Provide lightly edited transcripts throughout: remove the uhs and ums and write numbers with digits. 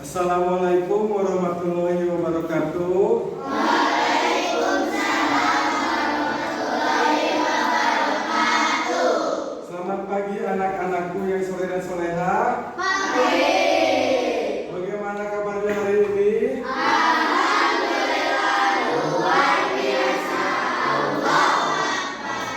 Assalamualaikum warahmatullahi wabarakatuh. Waalaikumsalam warahmatullahi wabarakatuh. Selamat pagi anak-anakku yang soleh dan soleha. Pagi. Bagaimana kabarnya hari ini? Alhamdulillah luar biasa. Allahu Akbar.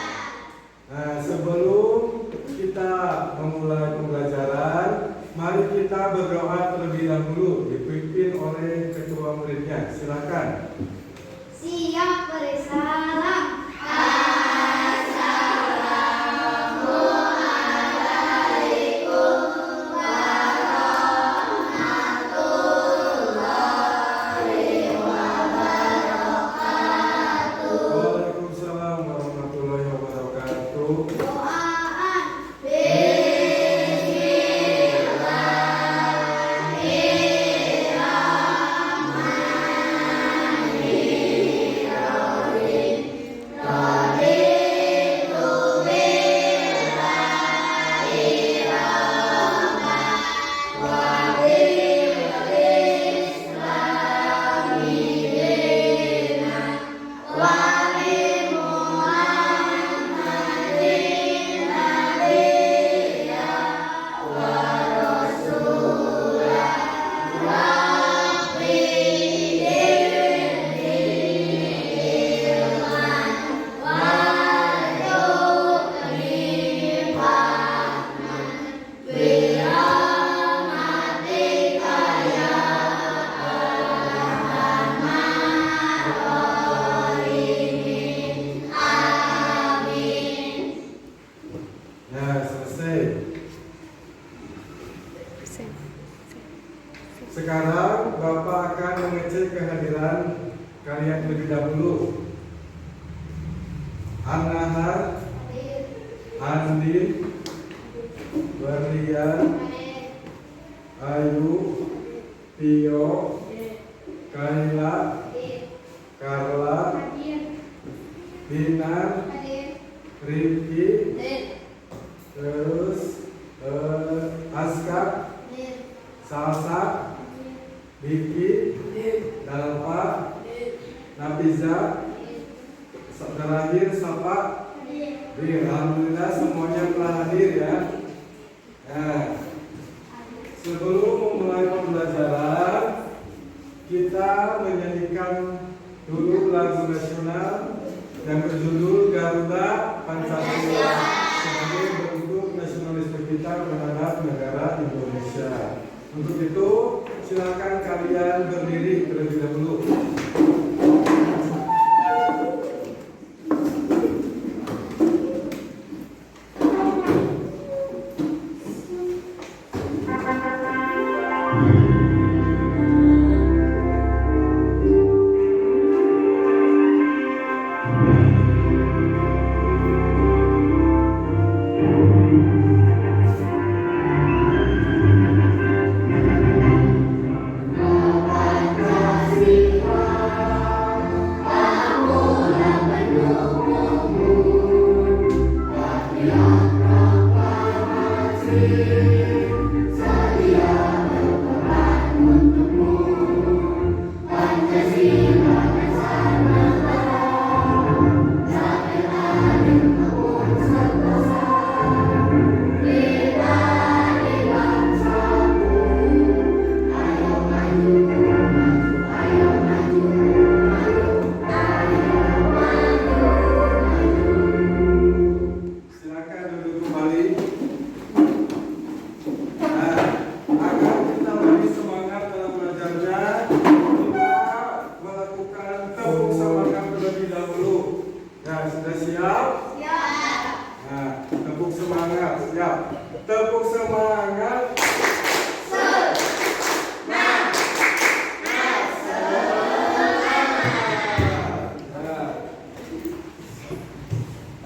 Nah, sebelum kita memulai pembelajaran, mari kita berdoa terlebih dahulu, dipimpin oleh ketua muridnya. Silakan. Siap bersalam. Assalamualaikum warahmatullahi wabarakatuh. Waalaikumsalam warahmatullahi wabarakatuh. Doaan. Nah, selesai. Sekarang Bapak akan mengecek kehadiran kalian terlebih dahulu. An-Nahar, Andin, Berlian, Ayu, Tio, Kaila, Karla, Dinar, Rifki, terus Askar, Salsa, Diki, Dalpa, Nafiza, terakhir Sapa. Alhamdulillah semuanya telah hadir ya. Nah, sebelum memulai pembelajaran, kita menyanyikan dulu lagu nasional yang berjudul Garuda Pancasila sebagai bentuk nasionalisme kita terhadap negara Indonesia. Untuk itu, silakan kalian berdiri terlebih dahulu. Silakan duduk kembali. Nah, agar kita lebih semangat dalam belajarnya, kita melakukan tepuk semangat terlebih dahulu. Ya, sudah siap? Siap. Nah, tepuk semangat, siap. Tepuk semangat.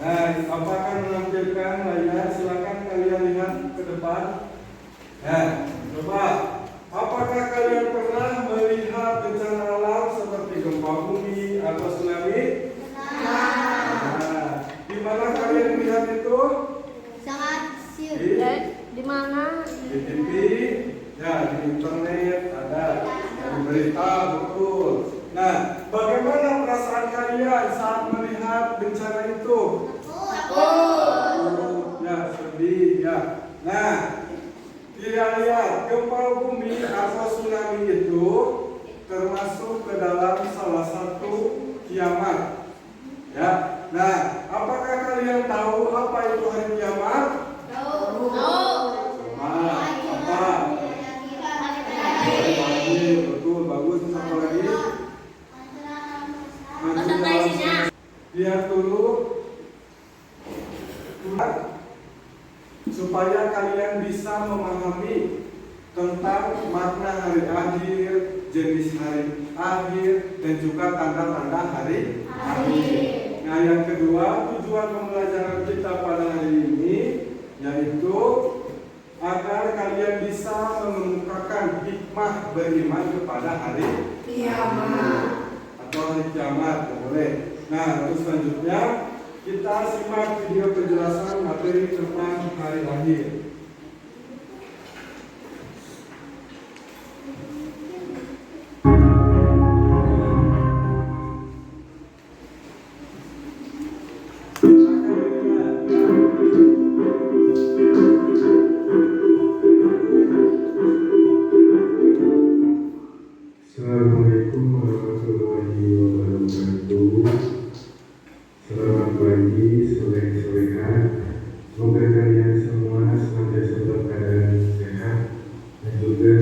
Nah, apa akan menampilkan layar? Silakan kalian lihat ke depan. Nah, coba. Apakah kalian pernah melihat bencana alam seperti gempa bumi atau tsunami? Nah, di mana kalian melihat itu? Sangat siap. Di Di mana? TV, Ya, di internet ada, di berita betul. Nah, bagaimana perasaan kalian saat melihat bencana itu? Ya, sedih ya. Nah, lihat gempa bumi atau tsunami itu termasuk ke dalam salah satu kiamat. Ya. Nah, apakah kalian tahu apa itu hari kiamat? Apa? Betul, bagus. Apa lagi? Lihat dulu supaya kalian bisa memahami tentang makna hari akhir, jenis hari akhir, dan juga tanda-tanda hari akhir. Nah, yang kedua, tujuan pembelajaran kita pada hari ini yaitu agar kalian bisa mengemukakan hikmah beriman kepada hari kiamat atau hari kiamat, boleh. Nah, terus selanjutnya kita simak video penjelasan materi tentang hari akhir. Assalamualaikum warahmatullahi wabarakatuh. Selamat pagi, sore-sorehan. Semoga kalian semua senantiasa dalam keadaan sehat dan juga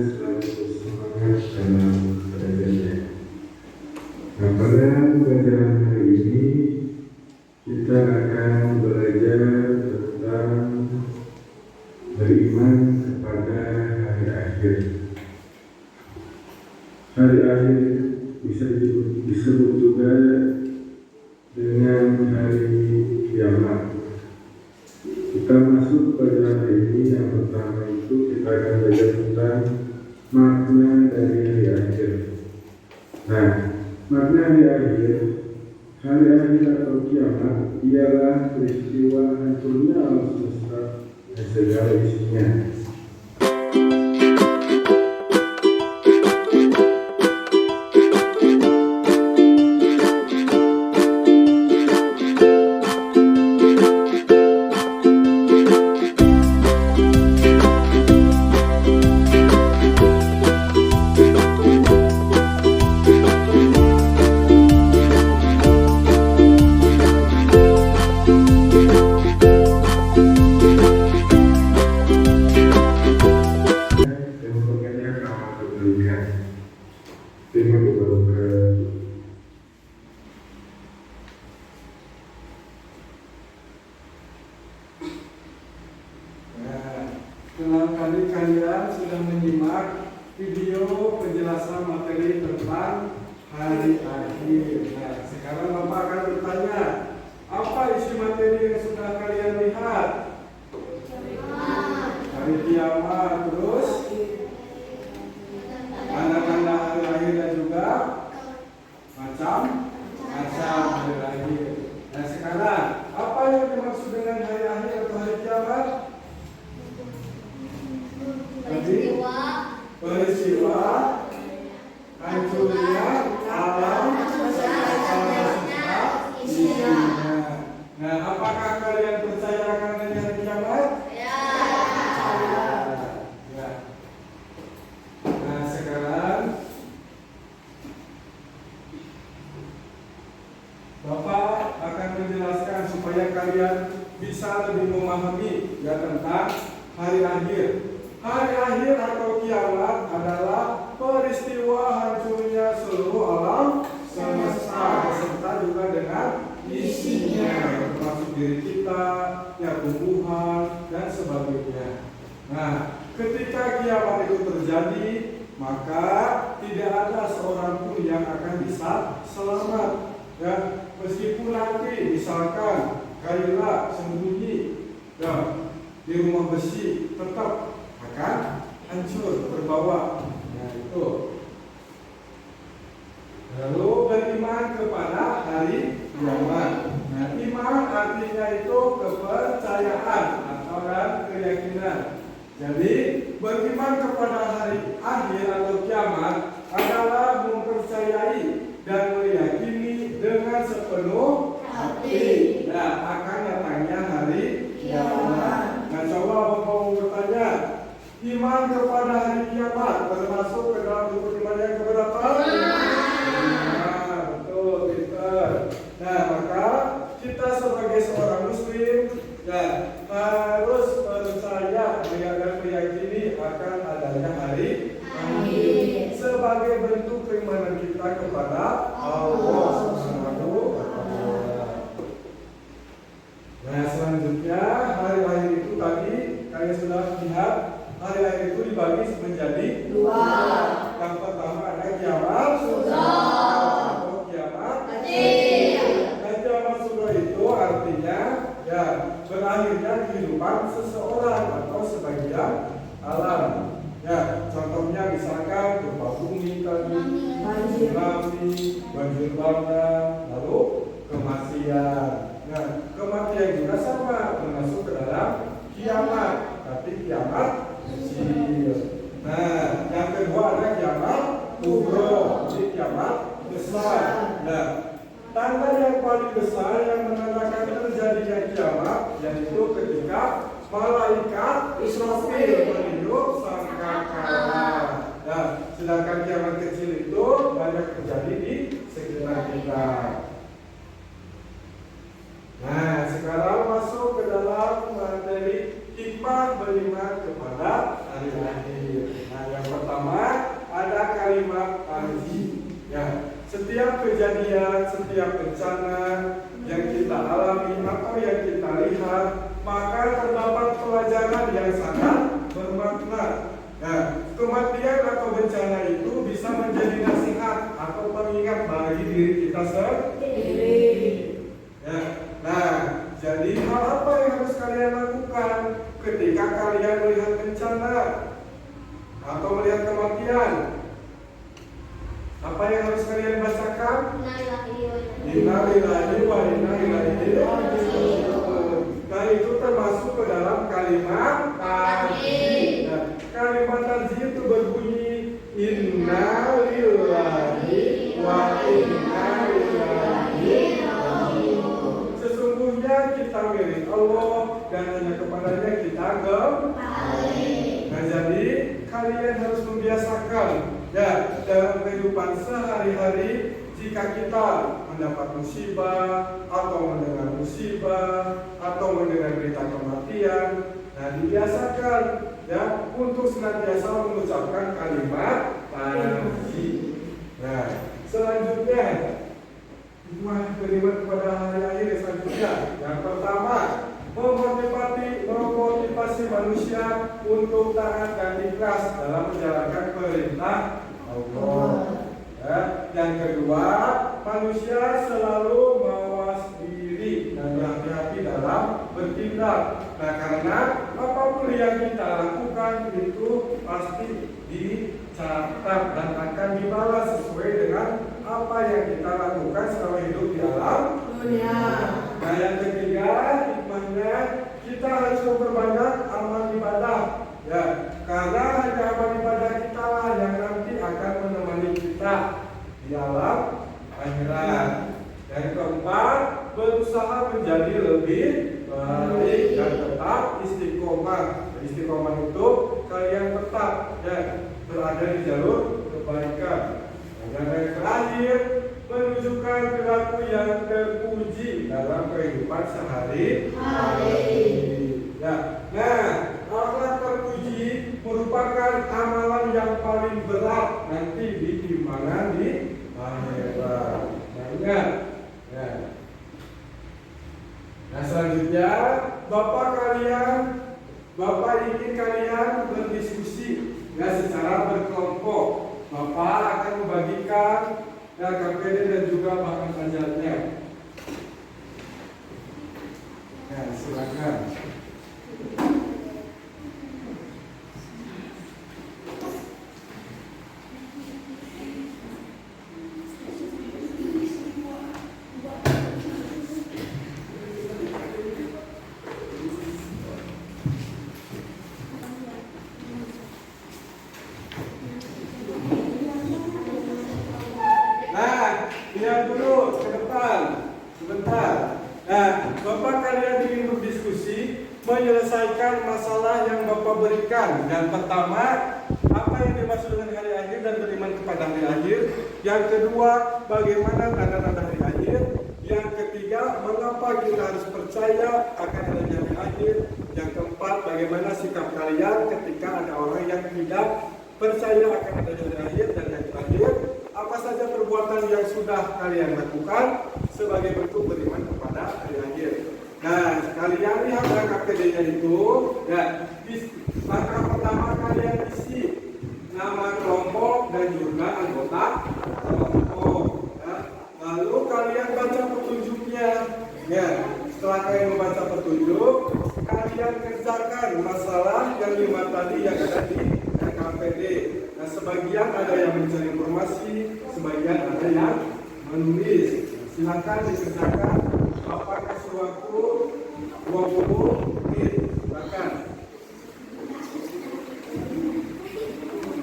selalu semangat dalam belajarnya. Nah, pada pembelajaran hari ini kita akan belajar tentang beriman kepada hari akhir. Hari akhir bisa disebut juga dengan hari kiamat. Kita masuk pada hari ini. Yang pertama itu kita akan belajar tentang makna dari hari akhir. Nah, makna hari akhir atau kiamat ialah peristiwa hancurnya alam semesta dan segala isinya. Senang kali kalian sudah menyimak video penjelasan materi tentang hari akhir. Nah, sekarang Bapak akan bertanya, apa isi materi yang sudah kalian lihat? Hari kiamat, terus tanda-tanda hari akhir dan juga macam-macam hari akhir. Nah, sekarang apa yang dimaksud dengan hari akhir atau hari kiamat? Peristiwa hancurnya alam semesta isinya. Nah, apakah kalian percaya akan adanya hari kiamat? Ya. Nah, sekarang Bapak akan menjelaskan supaya kalian bisa lebih memahami ya tentang hari akhir. Hari akhir atau kiamat adalah peristiwa hancurnya seluruh alam semesta beserta juga dengan isinya, termasuk diri kita, ya tumbuhan dan sebagainya. Nah, ketika kiamat itu terjadi, maka tidak ada seorang pun yang akan bisa selamat. Ya, meskipun nanti misalkan Kaila sembunyi ya, di rumah besi, tetap akan hancur, terbawa. Nah, itu. Lalu beriman kepada hari kiamat. Nah, iman artinya itu kepercayaan atau keyakinan. Jadi beriman beriman kepada hari akhir atau kiamat adalah mempercayai dan meyakini dengan sepenuh hati akan datangnya hari kiamat. Nah, coba Bapak mau bertanya, iman kepada hari kiamat termasuk ke dalam rukun iman yang keberapa? Nah, betul, pintar. Nah, maka kita sebagai seorang muslim harus percaya dan meyakini akan adanya hari akhir sebagai bentuk keimanan kita kepada Allah Subhanahu wa Ta'ala. Nah, selanjutnya hari akhir itu tadi kalian sudah lihat, hari akhir itu dibagi menjadi dua. Yang pertama ada kiamat atau kiamat kecil. Dan kiamat sudah itu artinya berakhirnya kehidupan seseorang atau sebagian alam. Contohnya misalkan gempa bumi tadi, tsunami, banjir bandang, lalu kematian. Nah, kematian juga sama termasuk ke dalam kiamat, tapi kiamat kecil. Nah, yang kedua ada kiamat kubro, jadi kiamat besar. Nah, tanda yang paling besar yang menandakan terjadinya kiamat yaitu ketika malaikat Israfil meniup sangkakala. Nah, sedangkan kiamat kecil itu banyak terjadi di sekitar kita. Nah, sekarang masuk ke dalam materi hikmah beriman kepada hari akhir. Nah, yang pertama ada kalimat arji. Setiap kejadian, setiap bencana yang kita alami atau yang kita lihat, maka terdapat pelajaran yang sangat bermakna. Nah, kematian atau bencana itu bisa menjadi nasihat atau pengingat bagi diri kita sendiri. Nah, jadi hal apa yang harus kalian lakukan ketika kalian melihat bencana atau melihat kematian? Apa yang harus kalian bacakan? Innalillahi wa inna ilaihi raji'un. Nah, itu termasuk ke dalam kalimat tarji. Nah, kalimat tarji itu berbunyi innalillahi wa inna ilaihi raji'un. Sesungguhnya kita milik Allah dan hanya kepadanya kita kembali. Nah, jadi kalian harus membiasakan dalam kehidupan sehari-hari, jika kita mendapat musibah atau mendengar musibah atau mendengar berita kematian, nah dibiasakan untuk senantiasa mengucapkan kalimat tarji. Nah, selanjutnya hikmah beriman kepada hari akhir selanjutnya. Yang pertama, memotivasi manusia untuk taat dan ikhlas dalam menjalankan perintah Allah. Yang kedua, manusia selalu mawas diri dan berhati-hati dalam bertindak. Nah, karena apapun yang kita lakukan itu pasti dicatat dan akan dibalas sesuai dengan apa yang kita lakukan selama hidup di alam dunia. Nah, yang ketiga, hikmahnya kita harus memperbanyak amal ibadah. Karena hanya amal ibadah kita lah yang nanti akan menemani kita di alam akhirat. Yang keempat, berusaha menjadi lebih baik dan tetap istiqomah. Istiqomah itu kalian tetap berada di jalur kebaikan. Dan yang terakhir, menunjukkan perilaku yang terpuji dalam kehidupan sehari-hari. Nah, akhlak terpuji merupakan amalan yang paling berat nanti di timbangan di akhirat. Nah, ingat. Nah, selanjutnya Bapak ingin kalian berdiskusi secara berkelompok. Bapak akan membagikan KPD dan juga bahan ajarnya. Nah, silakan. Bapak kalian ingin berdiskusi menyelesaikan masalah yang Bapak berikan. Yang pertama, apa yang dimaksud dengan hari akhir dan beriman kepada hari akhir. Yang kedua, bagaimana tanda-tanda hari akhir. Yang ketiga, mengapa kita harus percaya akan adanya hari akhir. Yang keempat, bagaimana sikap kalian ketika ada orang yang tidak percaya akan adanya hari akhir. Dan yang terakhir, apa saja perbuatan yang sudah kalian lakukan sebagai bentuk beriman kepada hari akhir. Nah, kalian lihat KPD-nya itu, ya, langkah pertama kalian isi nama kelompok dan juga anggota kelompok. Ya. Lalu kalian baca petunjuknya. Ya, setelah kalian membaca petunjuk, kalian kerjakan masalah yang 5 tadi yang ada di KPD. Nah, sebagian ada yang mencari informasi, sebagian ada yang menulis. Silakan dikerjakan. Bapak kasih waktu 20 menit. Silakan.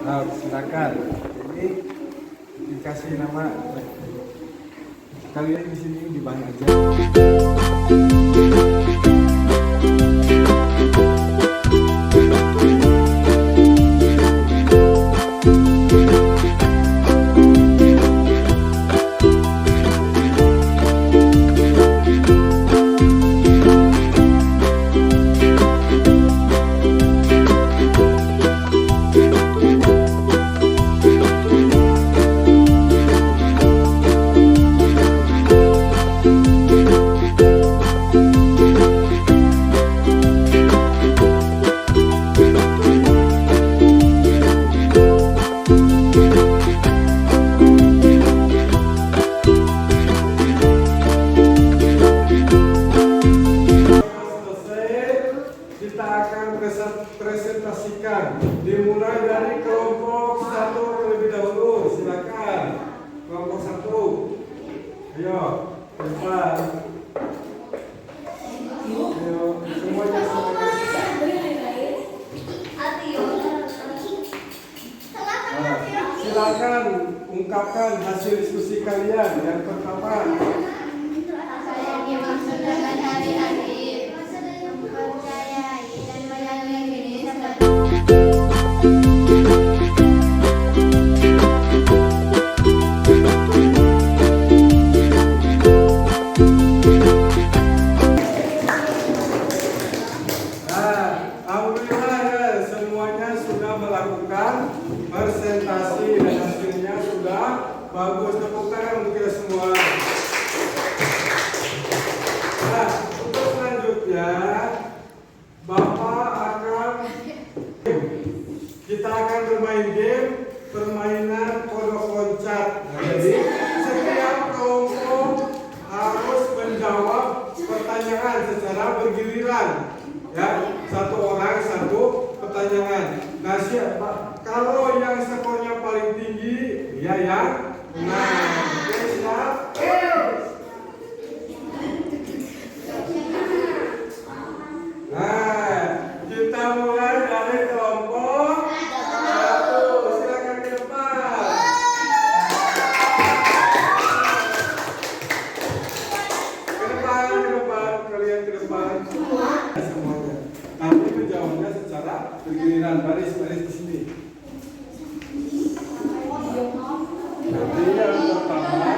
Nah, silakan. Ini dikasih nama. Kalian di sini di bahan aja. Presentasikan dimulai dari kelompok 1 terlebih dahulu. Silakan kelompok 1. Ayo depan. Ayo semuanya. Silakan ungkapkan hasil diskusi kalian. Yang pertama, Apa yang dimaksud dengan hari akhir? Mempercayai dan meyakini seperti alhamdulillah ya, semuanya sudah melakukan presentasi dan hasilnya sudah bagus. Tepuk tangan untuk kita semua. Nah, untuk selanjutnya Bapak akan kita akan bermain game permainan kodok loncat. Nah, jadi setiap kelompok harus menjawab pertanyaan secara bergiliran. Ya, satu orang satu pertanyaan. Nah, siapa? Kalau yang skornya paling tinggi, dia yang menang. Oke, siap? Nah, kita mulai dari kelompok 1. Silakan ke depan. Ke depan, kalian ke depan. Semuanya. Nanti menjawabnya secara bergiliran, baris-baris di sini. Nanti yang pertama.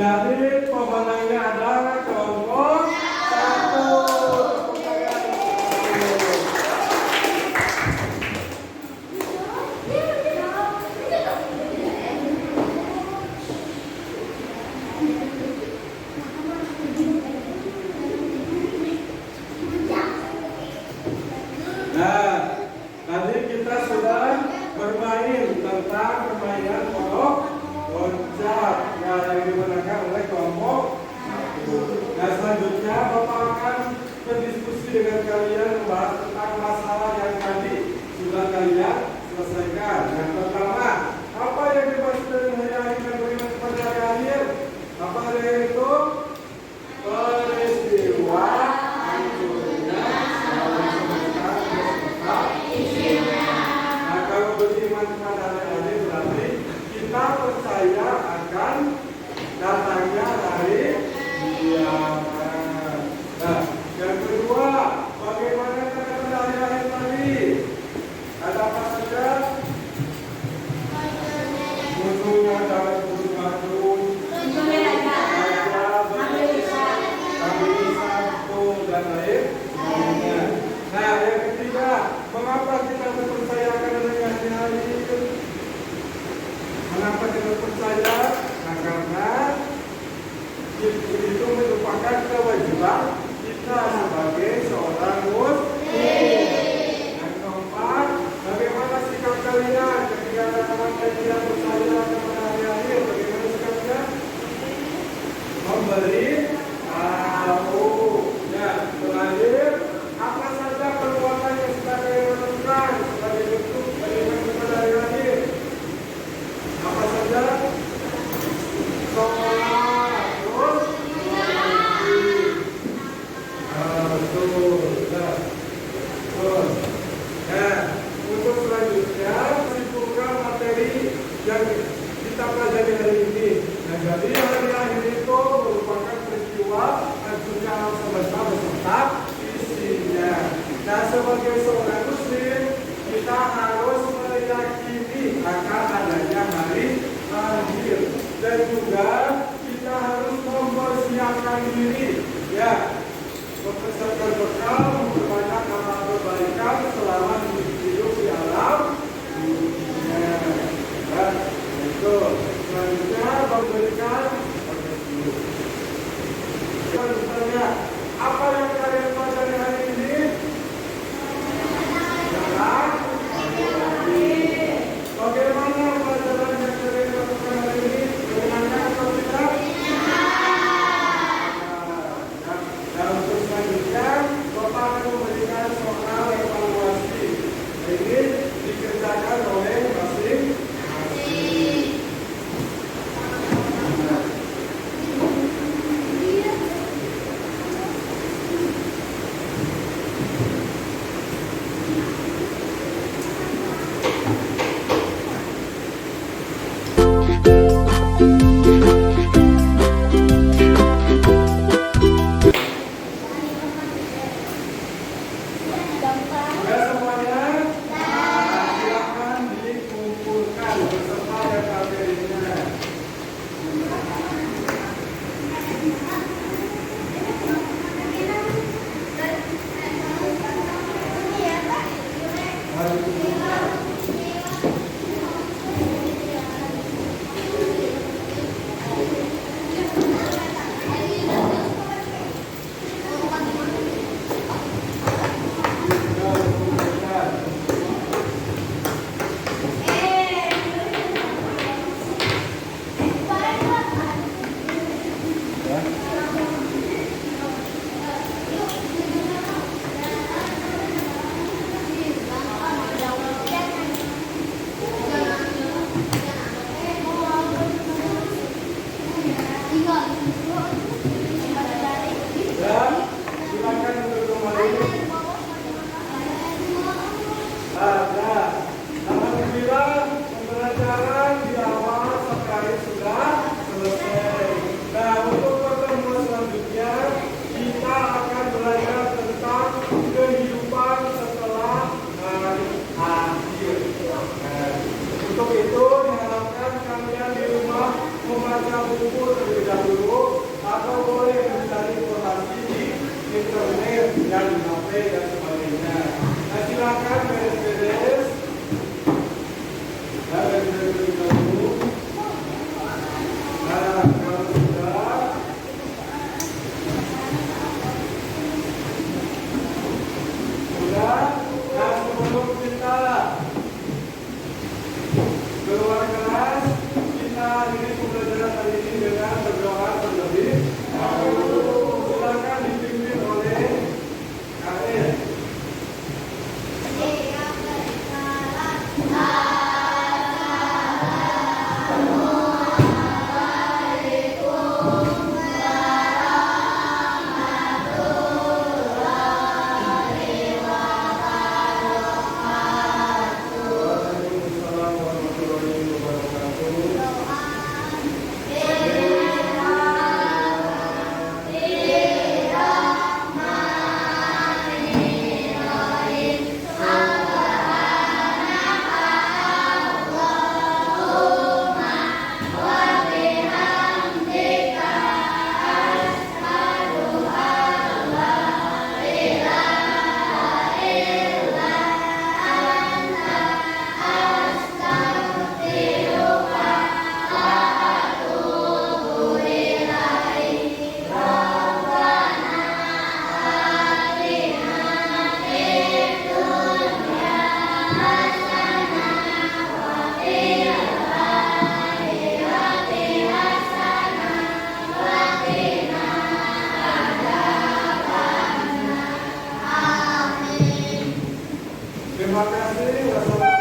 Jadi pemenangnya adalah kelompok 1. Nah, tadi kita sudah bermain tentang permainan kodok loncat. Nah, yang dimenangkan oleh kelompok 1. Nah, selanjutnya Bapak akan berdiskusi dengan kalian membahas tentang masalah yang tadi sudah kalian selesaikan. Yang pertama, apa yang dimaksud dengan hari akhir dan bagaimana pada hari akhir? Apa hari akhir itu? Peristiwa hancurnya alam semesta beserta isinya. Nah, kalau beriman kepada hari akhir berarti kita percaya akan datangnya hari kiamat. Nah, yang kedua, bagaimana tanda-tanda hari akhir tadi? Ada apa saja? Munculnya dalam burung madun, dan lain sebagainya. Nah, yang ketiga, mengapa kita percaya akan adanya hari itu? Mengapa kita percaya? Nah, karena itu merupakan kewajiban kita sebagai seorang muslim. Yang keempat, bagaimana sikap kalian ketika ada orang yang tidak percaya kepada hari akhir? Bagaimana sikapnya? Memberi tahu. Ya, terakhir, apa saja perbuatan yang sudah kalian lakukan sebagai bentuk beriman kepada hari akhir? Apa saja? Sholat, terus untuk selanjutnya simpulkan materi yang kita pelajari hari ini. Nah, jadi hari akhir itu merupakan peristiwa hancurnya alam semesta beserta isinya. Nah, sebagai seorang muslim, kita harus meyakini akan adanya hari akhir, dan juga kita harus mempersiapkan diri, ya, mempersiapkan bekal, memperbanyak amal kebaikan selama hidup di alam dunia. Ya, itu selanjutnya memberikan misalnya, apa yang kalian pelajari hari ini? Bagaimana pelajaran yang kalian lakukan hari ini? Menyenangkan atau tidak? Dan untuk selanjutnya, Bapak akan memberikan soal evaluasi. Ini dikerjakan oleh masing-masing. internet dan HP dan sebagainya. Nah, silakan